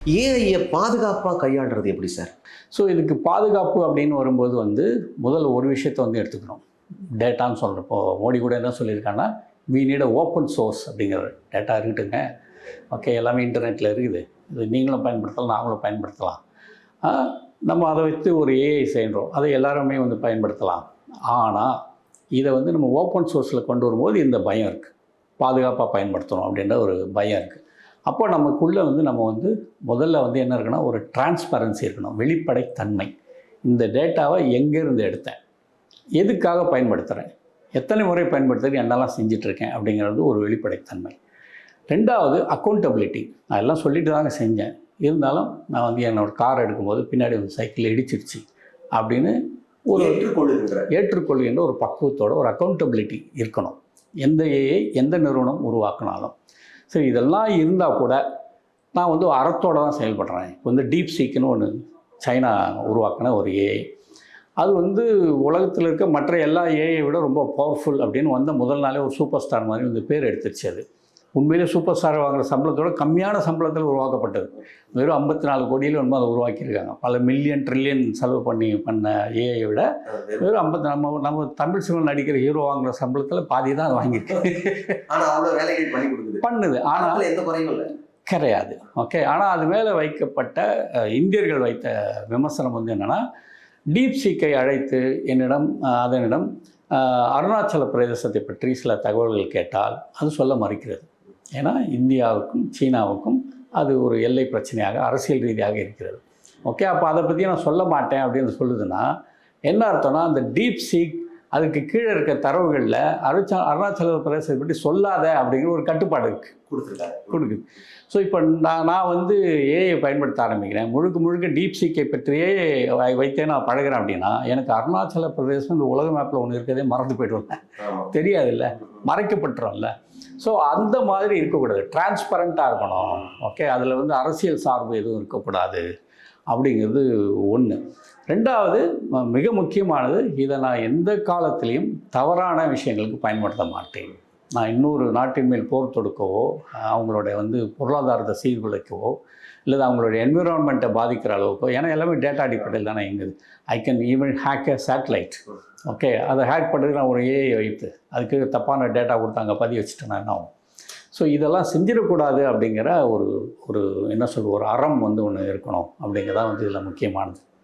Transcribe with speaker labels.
Speaker 1: ஏஐய பாதுகாப்பா கையாளுறது எப்படி sir?
Speaker 2: So இதுக்கு பாதுகாப்பு அப்படின்னு வரும்போது முதல்ல ஒரு விஷயத்தை எடுத்துக்கணும். டேட்டான்னு சொல்கிறப்போ மோடி கூட என்ன சொல்லியிருக்காங்கன்னா, we need a open source அப்படிங்கிற டேட்டா இருக்கட்டுங்க. ஓகே, எல்லாமே இன்டர்நெட்டில் இருக்குது. இது நீங்களும் பயன்படுத்தலாம், நாங்களும் பயன்படுத்தலாம். நம்ம அதை வைத்து ஒரு ஏஐ செய்கிறோம், அதை எல்லாருமே பயன்படுத்தலாம். ஆனால் இதை நம்ம ஓப்பன் சோர்ஸில் கொண்டு வரும்போது இந்த பயம் இருக்குது. பாதுகாப்பாக பயன்படுத்தணும் அப்படின்ற ஒரு பயம் இருக்குது. அப்போ நமக்குள்ளே நம்ம முதல்ல என்ன இருக்குன்னா, ஒரு டிரான்ஸ்பரன்சி இருக்கணும், வெளிப்படைத்தன்மை. இந்த டேட்டாவை எங்கேருந்து எடுத்தேன், எதுக்காக பயன்படுத்துகிறேன், எத்தனை முறை பயன்படுத்துறது, என்னெல்லாம் செஞ்சிட்ருக்கேன் அப்படிங்கிறது ஒரு வெளிப்படைத்தன்மை. ரெண்டாவது அக்கௌண்டபிலிட்டி. நான் எல்லாம் சொல்லிட்டு தாங்க செஞ்சேன், இருந்தாலும் நான் என்னோடய கார் எடுக்கும்போது பின்னாடி சைக்கிள் இடிச்சிருச்சு அப்படின்னு ஒரு ஏற்றுக்கொள்கின்ற ஒரு பக்குவத்தோட ஒரு அக்கௌண்டபிலிட்டி இருக்கணும். எந்த ஏஐ எந்த நிறுவனம் உருவாக்கினாலும் சரி, இதெல்லாம் இருந்தால் கூட நான் அறத்தோடு தான் செயல்படுறேன். இப்போ டீப் சீக்குன்னு ஒன்று சைனா உருவாக்கின ஒரு ஏஐ. அது உலகத்தில் இருக்க மற்ற எல்லா ஏஐ விட ரொம்ப பவர்ஃபுல் அப்படின்னு முதல் நாளே ஒரு சூப்பர் ஸ்டார் மாதிரி பேர் எடுத்துருச்சு. அது உண்மையிலே சூப்பர் ஸ்டார் வாங்குகிற சம்பளத்தோட கம்மியான சம்பளத்தில் உருவாக்கப்பட்டது. வெறும் 54 கோடியில் அதை உருவாக்கியிருக்காங்க. பல மில்லியன் ட்ரில்லியன் செலவு பண்ண ஏஐ விட வெறும் நம்ம தமிழ் சினிமா நடிக்கிற ஹீரோ வாங்குகிற சம்பளத்தில் பாதி தான் வாங்கியிருக்கு. பண்ணுது. ஆனால்
Speaker 1: எந்த குறையும் இல்லை,
Speaker 2: கிடையாது. ஓகே, ஆனால் அது மேலே வைக்கப்பட்ட இந்தியர்கள் வைத்த விமர்சனம் என்னென்னா, டீப் சீக்கை அழைத்து அதனிடம் அருணாச்சல பிரதேசத்தை பற்றி சில தகவல்கள் கேட்டால் அது சொல்ல மறுக்கிறது. ஏன்னா இந்தியாவுக்கும் சீனாவுக்கும் அது ஒரு எல்லை பிரச்சனையாக அரசியல் ரீதியாக இருக்கிறது. ஓகே, அப்போ அதை பற்றி நான் சொல்ல மாட்டேன் அப்படின்னு சொல்லுதுன்னா என்ன அர்த்தம்னா, அந்த டீப் சீக் அதுக்கு கீழே இருக்க தரவுகளில் அருணாச்சல பிரதேசத்தை பற்றி சொல்லாத அப்படிங்கிற ஒரு கட்டுப்பாடு கொடுக்குது. ஸோ இப்போ நான் ஏஐ பயன்படுத்த ஆரம்பிக்கிறேன், முழுக்க டீப் சீக்கை பற்றியே வைத்தே நான் பழகிறேன் அப்படின்னா, எனக்கு அருணாச்சல பிரதேசம் இந்த உலக மேப்பில் ஒன்று இருக்கிறதே மறந்து போய்டுவேன். தெரியாதுல்ல, மறைக்கப்பட்டுரும்ல. ஸோ அந்த மாதிரி இருக்கக்கூடாது, டிரான்ஸ்பரண்ட்டாக இருக்கணும். ஓகே, அதில் அரசியல் சார்பு எதுவும் இருக்கக்கூடாது அப்படிங்கிறது ஒன்று. ரெண்டாவது மிக முக்கியமானது, இதை நான் எந்த காலத்திலையும் தவறான விஷயங்களுக்கு பயன்படுத்த மாட்டேன். நான் இன்னொரு நாட்டின் மேல் போர் தொடுக்கவோ, அவங்களுடைய பொருளாதாரத்தை சீர்குலைக்கவோ, இல்லை அவங்களுடைய என்விரான்மெண்ட்டை பாதிக்கிற அளவுக்கோ, ஏன்னா எல்லாமே டேட்டா அடிப்படையில் தானே இயங்குது. I can even hack a satellite. Okay, அதை ஹேக் பண்ணுறது நான் ஒரு ஏஐ வைத்து அதுக்கு தப்பான டேட்டா கொடுத்து அங்கே பதிவு வச்சுட்டேன்னா என்ன ஆகும்? ஸோ இதெல்லாம் செஞ்சிடக்கூடாது அப்படிங்கிற ஒரு என்ன சொல்வது, ஒரு அறம் ஒன்று இருக்கணும் அப்படிங்கிறதான் இதில் முக்கியமானது.